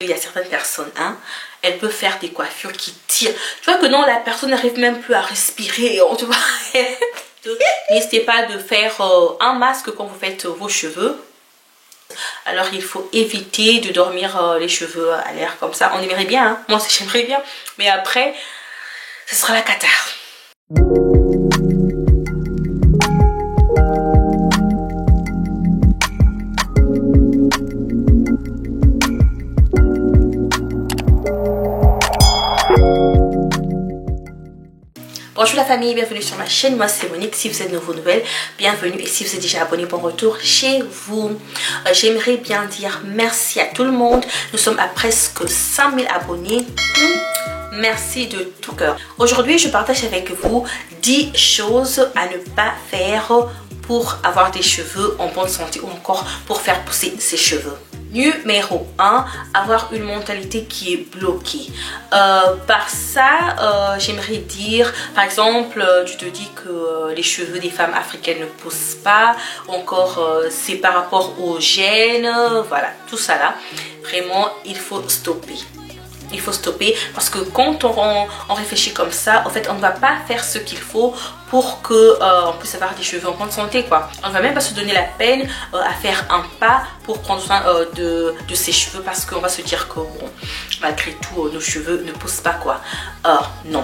Il y a certaines personnes, hein, elles peuvent faire des coiffures qui tirent. Tu vois que non, la personne n'arrive même plus à respirer. Tu vois. N'hésitez pas de faire un masque quand vous faites vos cheveux. Alors il faut éviter de dormir les cheveux à l'air comme ça. On aimerait bien, hein. Moi aussi j'aimerais bien. Mais après, ce sera la cata. Bonjour la famille, bienvenue sur ma chaîne, moi c'est Monique. Si vous êtes nouveau, nouvelle, bienvenue, et si vous êtes déjà abonné, bon retour chez vous. J'aimerais bien dire merci à tout le monde. Nous sommes à presque 5000 abonnés. Merci de tout cœur. Aujourd'hui je partage avec vous 10 choses à ne pas faire pour avoir des cheveux en bonne santé ou encore pour faire pousser ses cheveux. Numéro 1, avoir une mentalité qui est bloquée. Par ça, j'aimerais dire, par exemple, tu te dis que les cheveux des femmes africaines ne poussent pas, ou encore c'est par rapport aux gènes, voilà, tout ça là. Vraiment, il faut stopper. Il faut stopper parce que quand on réfléchit comme ça, en fait, on ne va pas faire ce qu'il faut pour que on puisse avoir des cheveux en bonne santé, quoi. On ne va même pas se donner la peine à faire un pas pour prendre soin de ses cheveux parce qu'on va se dire que bon, malgré tout, nos cheveux ne poussent pas, quoi. Or, non.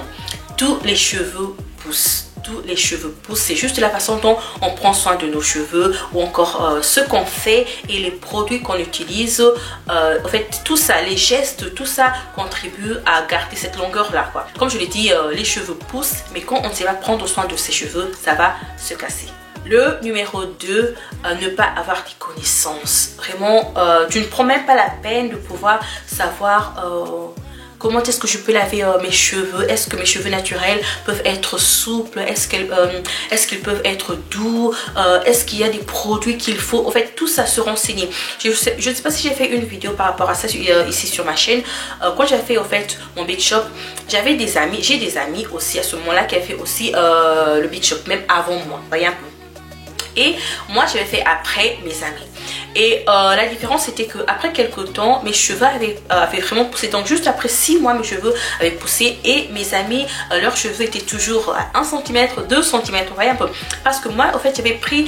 Tous les cheveux poussent. Tous les cheveux poussent, c'est juste la façon dont on prend soin de nos cheveux ou encore ce qu'on fait et les produits qu'on utilise. En fait, tout ça, les gestes, tout ça contribue à garder cette longueur là, quoi. Comme je l'ai dit, les cheveux poussent, mais quand on ne sait pas prendre soin de ses cheveux, ça va se casser. Le numéro 2, ne pas avoir des connaissances. Vraiment, tu ne prends même pas la peine de pouvoir savoir comment est-ce que je peux laver mes cheveux? Est-ce que mes cheveux naturels peuvent être souples? Est-ce qu'ils peuvent être doux? Est-ce qu'il y a des produits qu'il faut? En fait, tout ça se renseigner. Je ne sais pas si j'ai fait une vidéo par rapport à ça ici sur ma chaîne. Quand j'ai fait en fait mon beach shop, j'avais des amis, j'ai des amis aussi à ce moment-là qui avaient fait aussi le beach shop, même avant moi. Voyez un peu. Et moi, j'avais fait après mes amis. Et la différence, c'était que après quelques temps, mes cheveux avaient vraiment poussé. Donc, juste après 6 mois, mes cheveux avaient poussé. Et mes amis, leurs cheveux étaient toujours à 1 cm, 2 cm. Vous voyez un peu. Parce que moi, en fait, j'avais pris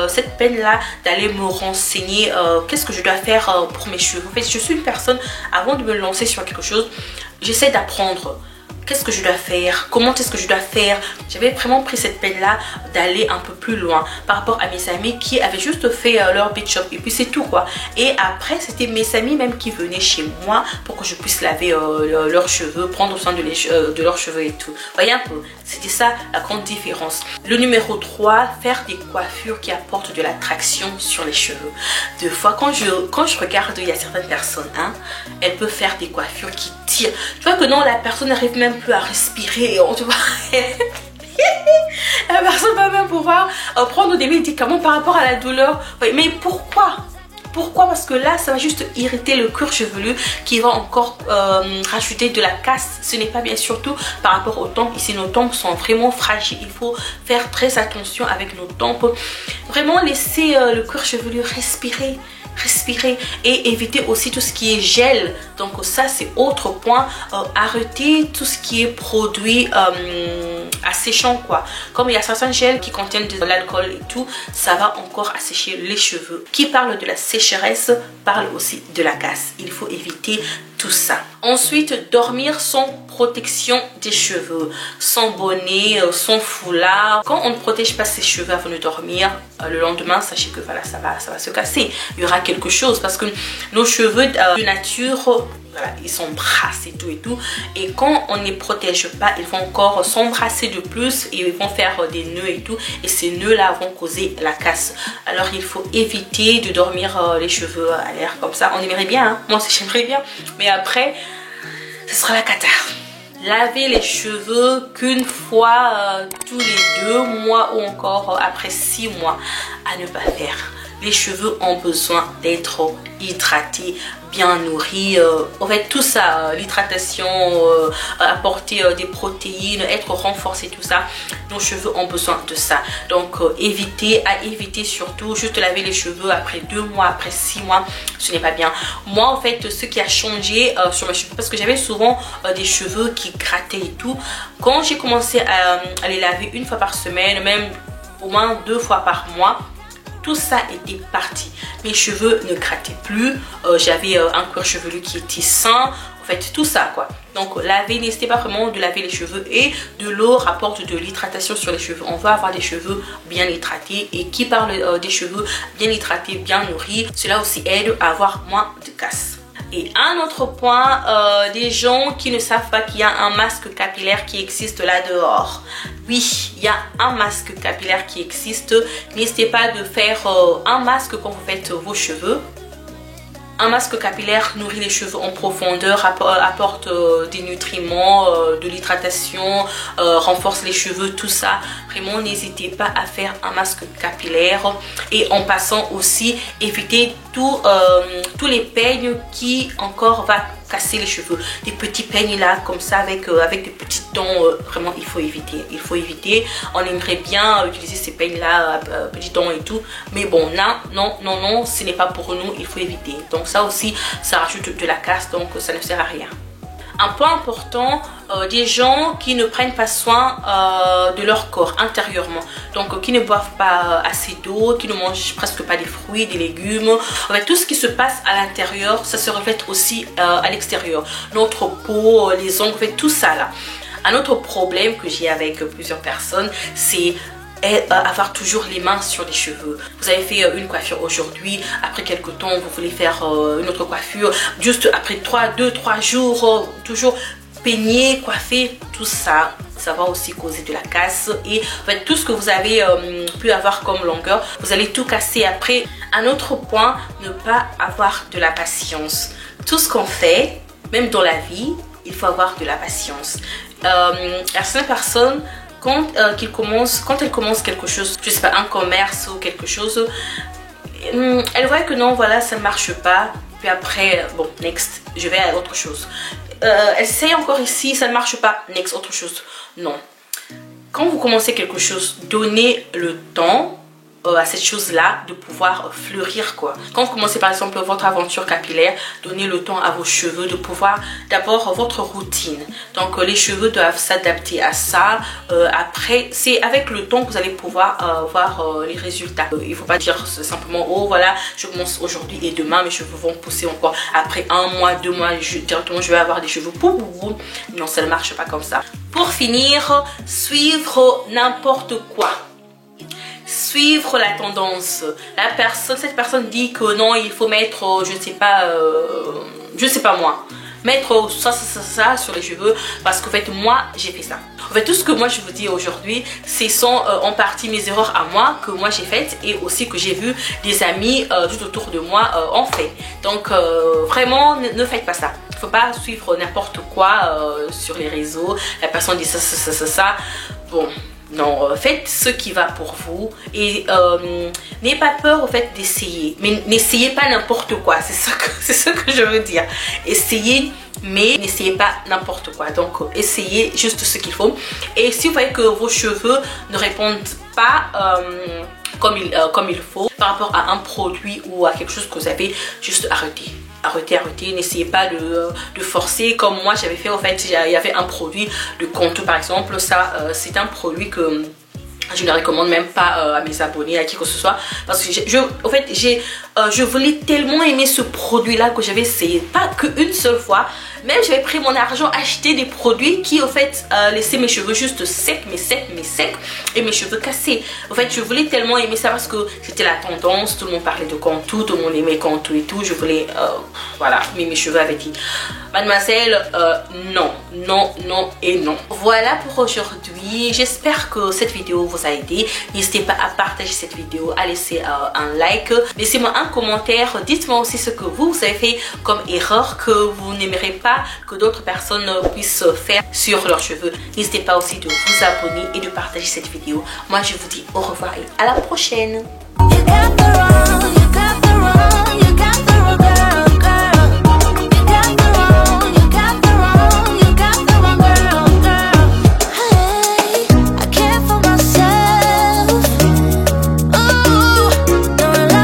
cette peine-là d'aller me renseigner qu'est-ce que je dois faire pour mes cheveux. En fait, je suis une personne, avant de me lancer sur quelque chose, j'essaie d'apprendre. Qu'est-ce que je dois faire? Comment est-ce que je dois faire? J'avais vraiment pris cette peine-là d'aller un peu plus loin par rapport à mes amis qui avaient juste fait leur beach shop. Et puis c'est tout, quoi. Et après, c'était mes amis même qui venaient chez moi pour que je puisse laver leurs cheveux, prendre soin de leurs cheveux et tout. Voyez un peu, c'était ça la grande différence. Le numéro 3, faire des coiffures qui apportent de l'attraction sur les cheveux. Deux fois, quand je regarde, il y a certaines personnes, hein, elles peuvent faire des coiffures qui tirent. Tu vois que non, la personne n'arrive même plus à respirer, tu vois. La personne va même pouvoir prendre des médicaments par rapport à la douleur. Mais pourquoi? Pourquoi? Parce que là, ça va juste irriter le cuir chevelu qui va encore rajouter de la casse. Ce n'est pas bien, surtout par rapport aux tempes. Ici, nos tempes sont vraiment fragiles. Il faut faire très attention avec nos tempes. Vraiment laisser le cuir chevelu respirer et éviter aussi tout ce qui est gel. Donc ça, c'est autre point. Arrêter tout ce qui est produit asséchant, quoi. Comme il y a certains gels qui contiennent de l'alcool et tout, ça va encore assécher les cheveux. Qui parle de la sécheresse parle aussi de la casse. Il faut éviter tout ça. Ensuite, dormir sans protection des cheveux, sans bonnet, sans foulard. Quand on ne protège pas ses cheveux avant de dormir, le lendemain, sachez que voilà, ça va se casser. Il y aura quelque chose parce que nos cheveux de nature, voilà, ils s'embrassent et tout. Et quand on ne les protège pas, ils vont encore s'embrasser de plus et ils vont faire des nœuds et tout. Et ces nœuds-là vont causer la casse. Alors, il faut éviter de dormir les cheveux à l'air comme ça. On aimerait bien, hein. Moi aussi, j'aimerais bien. Mais après, ce sera la cata. Laver les cheveux qu'une fois tous les 2 mois ou encore après 6 mois. À ne pas faire. les cheveux ont besoin d'être hydratés, bien nourris. En fait, tout ça, l'hydratation, apporter des protéines, être renforcé, tout ça, nos cheveux ont besoin de ça. Donc, éviter surtout juste laver les cheveux après 2 mois, après 6 mois, ce n'est pas bien. Moi, en fait, ce qui a changé sur mes cheveux, parce que j'avais souvent des cheveux qui grattaient et tout, quand j'ai commencé à les laver 1 fois par semaine, même au moins 2 fois par mois, tout ça était parti. Mes cheveux ne grattaient plus. J'avais un cuir chevelu qui était sain. En fait, tout ça quoi. Donc, n'hésitez pas vraiment de laver les cheveux. Et de l'eau rapporte de l'hydratation sur les cheveux. On va avoir des cheveux bien hydratés. Et qui parle des cheveux bien hydratés, bien nourris, cela aussi aide à avoir moins de casse. Et un autre point, des gens qui ne savent pas qu'il y a un masque capillaire qui existe là dehors. Oui, il y a un masque capillaire qui existe. N'hésitez pas de faire un masque quand vous faites vos cheveux. Un masque capillaire nourrit les cheveux en profondeur, apporte des nutriments, de l'hydratation, renforce les cheveux, tout ça. Vraiment, n'hésitez pas à faire un masque capillaire. Et en passant aussi, évitez tous les peignes qui encore va casser les cheveux. Des petits peignes là, comme ça, avec des petits tons, vraiment, il faut éviter. Il faut éviter. On aimerait bien utiliser ces peignes là, petits tons et tout. Mais bon, non, ce n'est pas pour nous, il faut éviter. Donc ça aussi, ça rajoute de la casse, donc ça ne sert à rien. Un point important, des gens qui ne prennent pas soin de leur corps intérieurement, donc qui ne boivent pas assez d'eau, qui ne mangent presque pas des fruits, des légumes. En fait, tout ce qui se passe à l'intérieur, ça se reflète aussi à l'extérieur. Notre peau, les ongles, en fait, tout ça là. Un autre problème que j'ai avec plusieurs personnes, c'est avoir toujours les mains sur les cheveux. Vous avez fait une coiffure aujourd'hui, après quelques temps vous voulez faire une autre coiffure, juste après 2-3 jours, toujours peigner, coiffer, tout ça, ça va aussi causer de la casse. Et en fait, tout ce que vous avez pu avoir comme longueur, vous allez tout casser après. Un autre point, ne pas avoir de la patience. Tout ce qu'on fait, même dans la vie, il faut avoir de la patience. Certaines personnes, quand elles commencent quelque chose, je sais pas, un commerce ou quelque chose, elles voient que non, voilà, ça ne marche pas. Puis après, bon, next, je vais à autre chose. Essaye encore ici, ça ne marche pas, next, autre chose. Non. Quand vous commencez quelque chose, donnez le temps à cette chose-là de pouvoir fleurir quoi. Quand vous commencez par exemple votre aventure capillaire, donnez le temps à vos cheveux de pouvoir d'abord votre routine. Donc les cheveux doivent s'adapter à ça. Après, c'est avec le temps que vous allez pouvoir voir les résultats. Il ne faut pas dire simplement oh voilà, je commence aujourd'hui et demain mes cheveux vont pousser encore. Après 1 mois, 2 mois, directement je vais avoir des cheveux pouf. Non, ça ne marche pas comme ça. Pour finir, suivre n'importe quoi. Suivre la tendance. Cette personne dit que non, il faut mettre, je ne sais pas moi, mettre ça sur les cheveux parce qu'en fait moi j'ai fait ça. En fait, tout ce que moi je vous dis aujourd'hui, ce sont en partie mes erreurs à moi que moi j'ai faites et aussi que j'ai vu des amis tout autour de moi en fait. Donc vraiment ne faites pas ça. Il ne faut pas suivre n'importe quoi sur les réseaux. La personne dit ça. Bon. Non, faites ce qui va pour vous et n'ayez pas peur au fait d'essayer. Mais n'essayez pas n'importe quoi, c'est ce que je veux dire. Essayez, mais n'essayez pas n'importe quoi. Donc, essayez juste ce qu'il faut. Et si vous voyez que vos cheveux ne répondent pas comme il faut par rapport à un produit ou à quelque chose que vous avez, juste arrêtez. Arrêtez, n'essayez pas de forcer comme moi j'avais fait. En fait, il y avait un produit de contour par exemple, ça c'est un produit que je ne recommande même pas à mes abonnés, à qui que ce soit, parce que je voulais tellement aimer ce produit là que j'avais essayé, pas qu'une seule fois. Même j'avais pris mon argent acheter des produits qui au fait laissaient mes cheveux juste secs, mais secs et mes cheveux cassés. En fait, je voulais tellement aimer ça parce que c'était la tendance, tout le monde parlait de contour, tout le monde aimait contour et tout. Je voulais, voilà, mais mes cheveux avaient dit mademoiselle, non et non. Voilà pour aujourd'hui. J'espère que cette vidéo vous a aidé. N'hésitez pas à partager cette vidéo, à laisser un like. Laissez-moi un commentaire. Dites-moi aussi ce que vous avez fait comme erreur que vous n'aimerez pas que d'autres personnes puissent faire sur leurs cheveux. N'hésitez pas aussi de vous abonner et de partager cette vidéo. Moi, je vous dis au revoir et à la prochaine.